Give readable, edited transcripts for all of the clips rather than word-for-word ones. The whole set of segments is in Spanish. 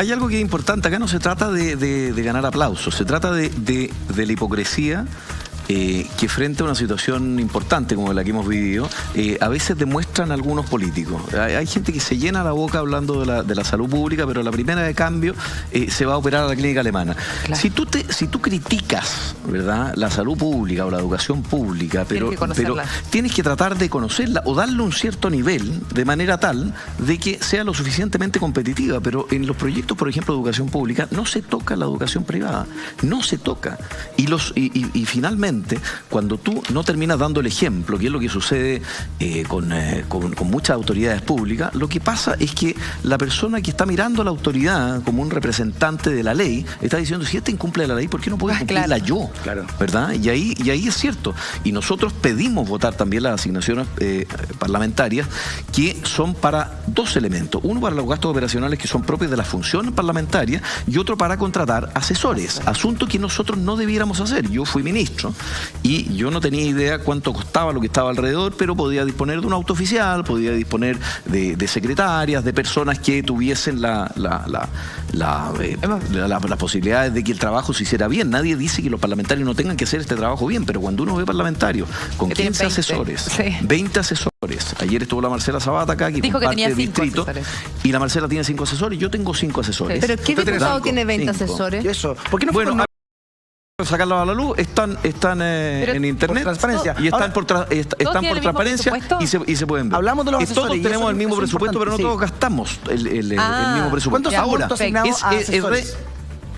hay algo que es importante. Acá no se trata de ganar aplausos, se trata de la hipocresía que frente a una situación importante como la que hemos vivido, a veces demuestran algunos políticos. Hay gente que se llena la boca hablando de la salud pública, pero la primera de cambio se va a operar a la clínica alemana. Claro. Si tú criticas, ¿verdad?, la salud pública o la educación pública, pero tienes que tratar de conocerla o darle un cierto nivel de manera tal de que sea lo suficientemente competitiva. Pero en los proyectos, por ejemplo, de educación pública, no se toca la educación privada, no se toca. Y finalmente, cuando tú no terminas dando el ejemplo, que es lo que sucede con muchas autoridades públicas, lo que pasa es que la persona que está mirando a la autoridad como un representante de la ley está diciendo, si este incumple la ley, ¿por qué no puedo cumplirla yo? Claro. ¿Verdad? Y ahí es cierto. Y nosotros pedimos votar también las asignaciones parlamentarias, que son para dos elementos. Uno para los gastos operacionales que son propios de las funciones parlamentarias y otro para contratar asesores. Asunto que nosotros no debiéramos hacer. Yo fui ministro y yo no tenía idea cuánto costaba lo que estaba alrededor, pero podía disponer de un auto oficial, podía disponer de secretarias, de personas que tuviesen las posibilidades de que el trabajo se hiciera bien. Nadie dice que los parlamentarios no tengan que hacer este trabajo bien, pero cuando uno ve parlamentarios con 15 asesores, 20 asesores, ayer estuvo la Marcela Zabata acá, que dijo que tenía 5 asesores, y la Marcela tiene 5 asesores, yo tengo 5 asesores. ¿Pero qué diputado tiene 20 asesores? Eso. ¿Por qué no fue sacarlo a la luz? Están en internet y están por transparencia y se pueden ver. Hablamos de los asesores. Todos tenemos el mismo presupuesto, pero no todos gastamos el mismo presupuesto. ¿Cuántos asignados a asesores?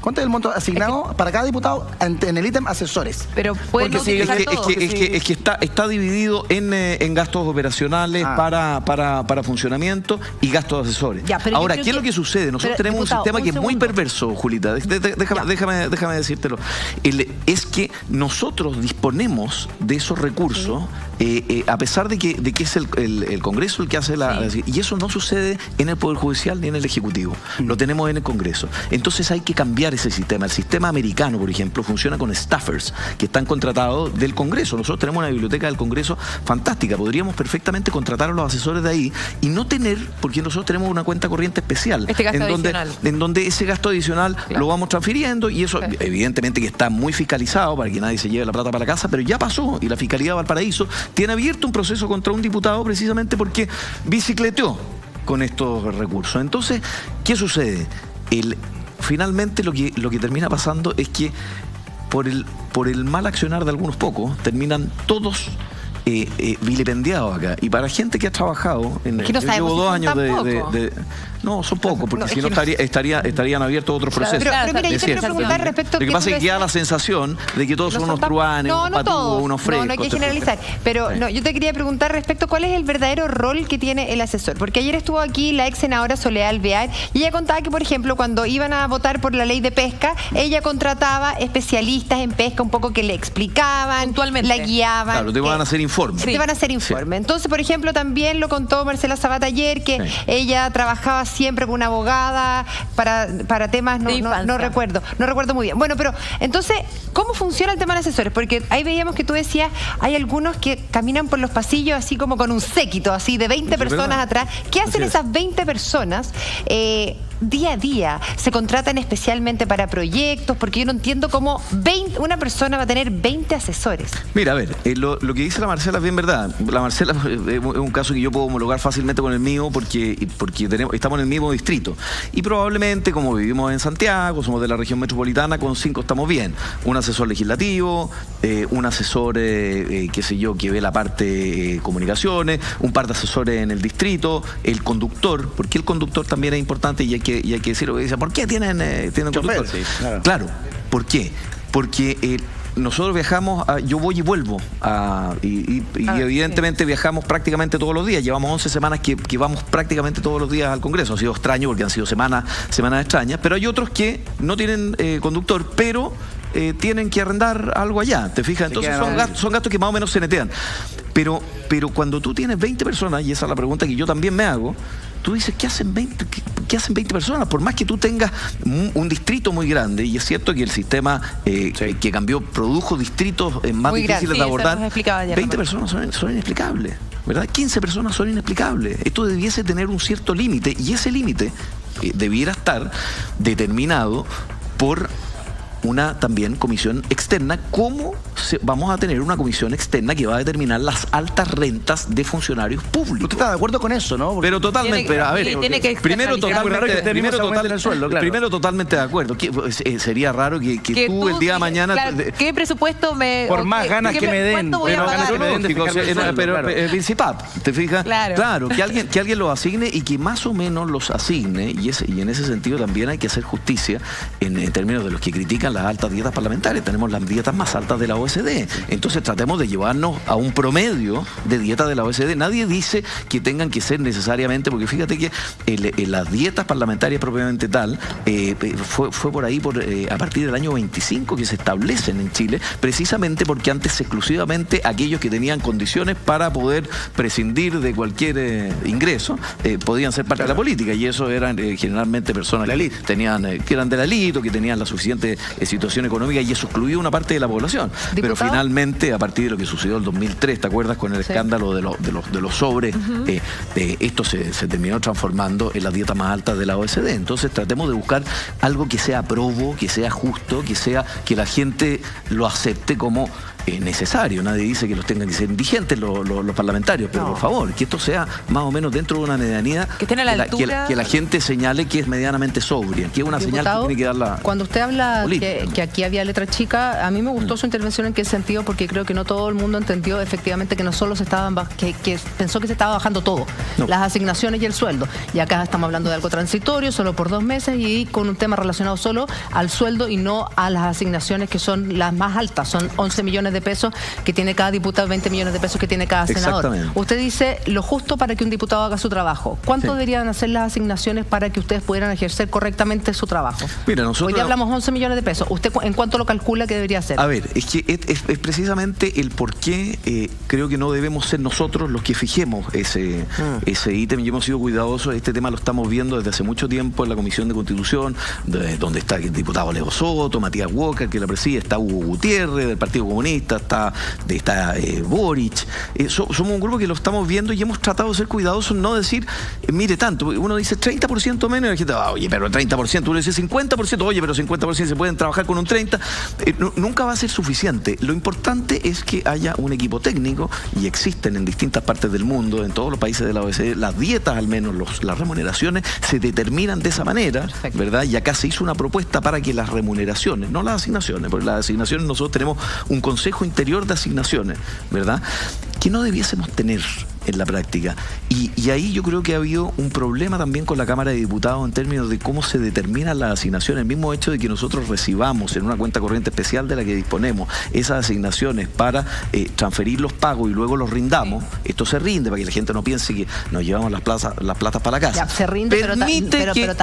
¿Cuánto es el monto asignado para cada diputado en el ítem asesores? Pero pueden es que está dividido en gastos operacionales para funcionamiento y gastos de asesores. Ahora, ¿qué es lo que sucede? Nosotros tenemos un sistema que es muy perverso, Julita. Déjame decírtelo. Es que nosotros disponemos de esos recursos a pesar de que es el Congreso el que hace y eso no sucede en el Poder Judicial ni en el Ejecutivo. Lo tenemos en el Congreso. Entonces hay que cambiar ese sistema. El sistema americano, por ejemplo, funciona con staffers que están contratados del Congreso. Nosotros tenemos una biblioteca del Congreso fantástica. Podríamos perfectamente contratar a los asesores de ahí y no tener, porque nosotros tenemos una cuenta corriente especial en donde ese gasto adicional lo vamos transfiriendo, y eso evidentemente que está muy fiscalizado para que nadie se lleve la plata para la casa, pero ya pasó, y la Fiscalía de Valparaíso tiene abierto un proceso contra un diputado precisamente porque bicicleteó con estos recursos. Entonces, ¿qué sucede? Finalmente lo que termina pasando es que por el mal accionar de algunos pocos terminan todos vilipendiados acá. Y para gente que ha trabajado, yo llevo 2 años no, son pocos, porque si no estarían abiertos otros procesos. Pero mira, yo te quiero preguntar respecto a lo que pasa es que da la sensación de que todos son unos truanes, unos patudos, unos frescos. No hay que generalizar. Pero yo te quería preguntar respecto a cuál es el verdadero rol que tiene el asesor. Porque ayer estuvo aquí la ex senadora Soledad Alvear y ella contaba que, por ejemplo, cuando iban a votar por la ley de pesca, ella contrataba especialistas en pesca un poco que le explicaban, la guiaban. Claro, te van a hacer informes. Te van a hacer informes. Entonces, por ejemplo, también lo contó Marcela Zabata ayer, que ella trabajaba siempre con una abogada para temas, no recuerdo muy bien. Bueno, pero entonces, ¿cómo funciona el tema de asesores? Porque ahí veíamos que tú decías, hay algunos que caminan por los pasillos así como con un séquito, así de 20 personas atrás. ¿Qué hacen esas 20 personas día a día? ¿Se contratan especialmente para proyectos? Porque yo no entiendo cómo una persona va a tener 20 asesores. Mira, a ver, lo que dice la Marcela es bien verdad. La Marcela es un caso que yo puedo homologar fácilmente con el mío porque estamos en el mismo distrito. Y probablemente, como vivimos en Santiago, somos de la región metropolitana, con 5 estamos bien. Un asesor legislativo, un asesor, qué sé yo, que ve la parte comunicaciones, un par de asesores en el distrito, el conductor, porque el conductor también es importante y hay que decirlo. ¿Por qué tienen conductor? Sí, claro, ¿por qué? Porque nosotros viajamos, yo voy y vuelvo, y evidentemente viajamos prácticamente todos los días. Llevamos 11 semanas que vamos prácticamente todos los días al Congreso. Ha sido extraño porque han sido semanas extrañas, pero hay otros que no tienen conductor, pero tienen que arrendar algo allá, ¿te fijas? Entonces son gastos que más o menos se netean. Pero cuando tú tienes 20 personas, y esa es la pregunta que yo también me hago, tú dices, ¿qué hacen 20 personas? Por más que tú tengas un distrito muy grande, y es cierto que el sistema que cambió produjo distritos más muy difíciles de abordar, 20 personas son inexplicables, ¿verdad? 15 personas son inexplicables. Esto debiese tener un cierto límite, y ese límite debiera estar determinado por una también comisión externa, como vamos a tener una comisión externa que va a determinar las altas rentas de funcionarios públicos. Usted está de acuerdo con eso, ¿no? Pero totalmente, pero a ver, primero totalmente de acuerdo. Sería raro que tú el día de mañana... Claro, ¿qué presupuesto me... Por más ganas que me den. Pero Principap, ¿te fijas? Claro, que alguien los asigne y que más o menos los asigne, y en ese sentido también hay que hacer justicia en términos de los que critican las altas dietas parlamentarias. Tenemos las dietas más altas de la OSD. Entonces tratemos de llevarnos a un promedio de dietas de la OSD. Nadie dice que tengan que ser necesariamente, porque fíjate que las dietas parlamentarias propiamente tal, fue por ahí a partir del año 25 que se establecen en Chile, precisamente porque antes exclusivamente aquellos que tenían condiciones para poder prescindir de cualquier ingreso podían ser parte de la política, y eso eran generalmente personas que eran de la élite o que tenían la suficiente situación económica, y eso excluía una parte de la población. Pero finalmente, a partir de lo que sucedió en el 2003, ¿te acuerdas? Con el escándalo de los sobres, esto se terminó transformando en la dieta más alta de la OSD. Entonces tratemos de buscar algo que sea probo, que sea justo, que la gente lo acepte como necesario. Nadie dice que los tengan que ser indigentes los parlamentarios, pero por favor, que esto sea más o menos dentro de una medianía, que estén a la altura, que la gente señale que es medianamente sobria, que es una señal que tiene que dar la... Cuando usted habla que aquí había letra chica, a mí me gustó su intervención. ¿En qué sentido? Porque creo que no todo el mundo entendió efectivamente que no solo se estaban que pensó que se estaba bajando todo, las asignaciones y el sueldo, y acá estamos hablando de algo transitorio, solo por 2 meses, y con un tema relacionado solo al sueldo y no a las asignaciones, que son las más altas. Son 11 millones de pesos que tiene cada diputado, 20 millones de pesos que tiene cada senador. Usted dice lo justo para que un diputado haga su trabajo. ¿Cuánto deberían hacer las asignaciones para que ustedes pudieran ejercer correctamente su trabajo? Mira, nosotros... Hoy ya hablamos 11 millones de pesos. ¿Usted en cuánto lo calcula que debería ser? A ver, es que es precisamente el por qué creo que no debemos ser nosotros los que fijemos ese ítem, y hemos sido cuidadosos. Este tema lo estamos viendo desde hace mucho tiempo en la Comisión de Constitución, donde está el diputado Leo Soto, Matías Walker, que la preside, está Hugo Gutiérrez del Partido Comunista, está Boric. Somos un grupo que lo estamos viendo y hemos tratado de ser cuidadosos, no decir, mire tanto. Uno dice 30% menos y la gente, oye, pero 30%, uno dice 50%, oye, pero 50% se pueden trabajar con un 30%. Nunca va a ser suficiente. Lo importante es que haya un equipo técnico, y existen en distintas partes del mundo, en todos los países de la OECD, las dietas, al menos las remuneraciones, se determinan de esa manera, ¿verdad? Y acá se hizo una propuesta para que las remuneraciones, no las asignaciones, porque las asignaciones nosotros tenemos un consejo interior de asignaciones, ¿verdad?, que no debiésemos tener en la práctica. Y ahí yo creo que ha habido un problema también con la Cámara de Diputados en términos de cómo se determinan las asignaciones. El mismo hecho de que nosotros recibamos en una cuenta corriente especial de la que disponemos esas asignaciones para transferir los pagos y luego los rindamos, esto se rinde para que la gente no piense que nos llevamos las platas para la casa. Ya, se rinde,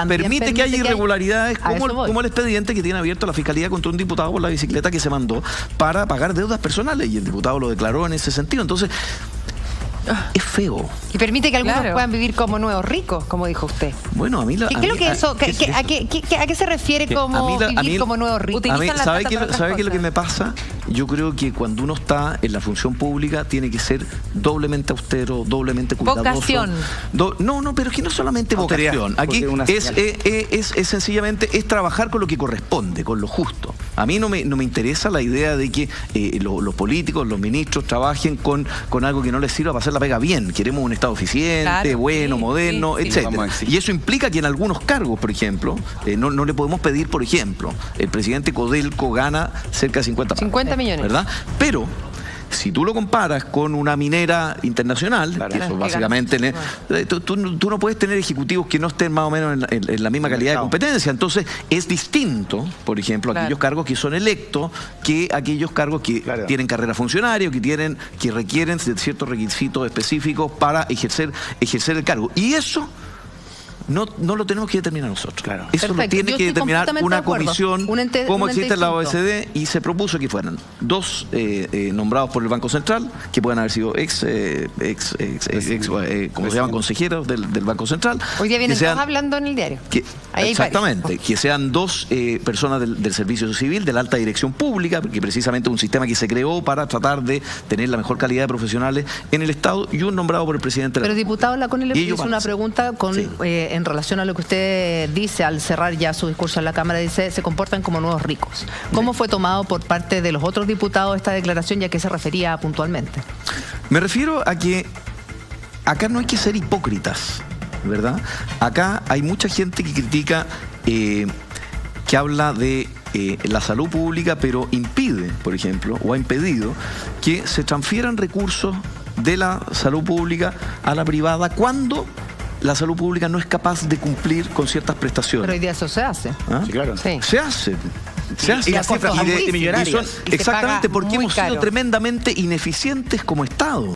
permite que haya irregularidades como el expediente que tiene abierto la Fiscalía contra un diputado por la bicicleta que se mandó para pagar deudas personales, y el diputado lo declaró en ese sentido. Entonces, es feo. Y permite que algunos puedan vivir como nuevos ricos, como dijo usted. Bueno, a mí... ¿Qué es lo que eso? ¿A qué se refiere como vivir como nuevos ricos? ¿Sabe qué es lo que me pasa? Yo creo que cuando uno está en la función pública tiene que ser doblemente austero, doblemente cuidadoso. Vocación. No, pero es que no solamente vocación. Aquí es sencillamente trabajar con lo que corresponde, con lo justo. A mí no me interesa la idea de que los políticos, los ministros trabajen con algo que no les sirva para hacer la pega bien. Queremos un Estado eficiente, bueno, moderno, etcétera. Y eso implica que en algunos cargos, por ejemplo, no le podemos pedir, por ejemplo, el presidente Codelco gana cerca de 50 millones. ¿Verdad? Pero si tú lo comparas con una minera internacional, que eso básicamente... Tú no puedes tener ejecutivos que no estén más o menos en la misma calidad de competencia. Entonces, es distinto, por ejemplo, aquellos cargos que son electos que aquellos cargos que tienen carrera funcionaria o que requieren de ciertos requisitos específicos para ejercer el cargo. Y eso... No lo tenemos que determinar nosotros. Eso lo tiene que determinar una comisión, como existe en la OECD, y se propuso que fueran 2 nombrados por el Banco Central, que puedan haber sido como se llaman, consejeros del Banco Central. Hoy día vienen todos hablando en el diario. Exactamente, que sean 2 personas del Servicio Civil, de la alta dirección pública, porque precisamente es un sistema que se creó para tratar de tener la mejor calidad de profesionales en el Estado, y un nombrado por el presidente. Pero diputado Laconi le hizo una pregunta en relación a lo que usted dice al cerrar ya su discurso en la Cámara, dice, se comportan como nuevos ricos. ¿Cómo fue tomado por parte de los otros diputados esta declaración y a qué se refería puntualmente? Me refiero a que acá no hay que ser hipócritas, ¿verdad? Acá hay mucha gente que critica, que habla de la salud pública, pero impide, por ejemplo, o ha impedido que se transfieran recursos de la salud pública a la privada cuando la salud pública no es capaz de cumplir con ciertas prestaciones. Pero hoy día eso se hace. ¿Ah? Sí, claro. Sí. Se hace. Se hace. Y las cifras multimillonarias. Exactamente, porque muy hemos sido caro. tremendamente ineficientes como Estado.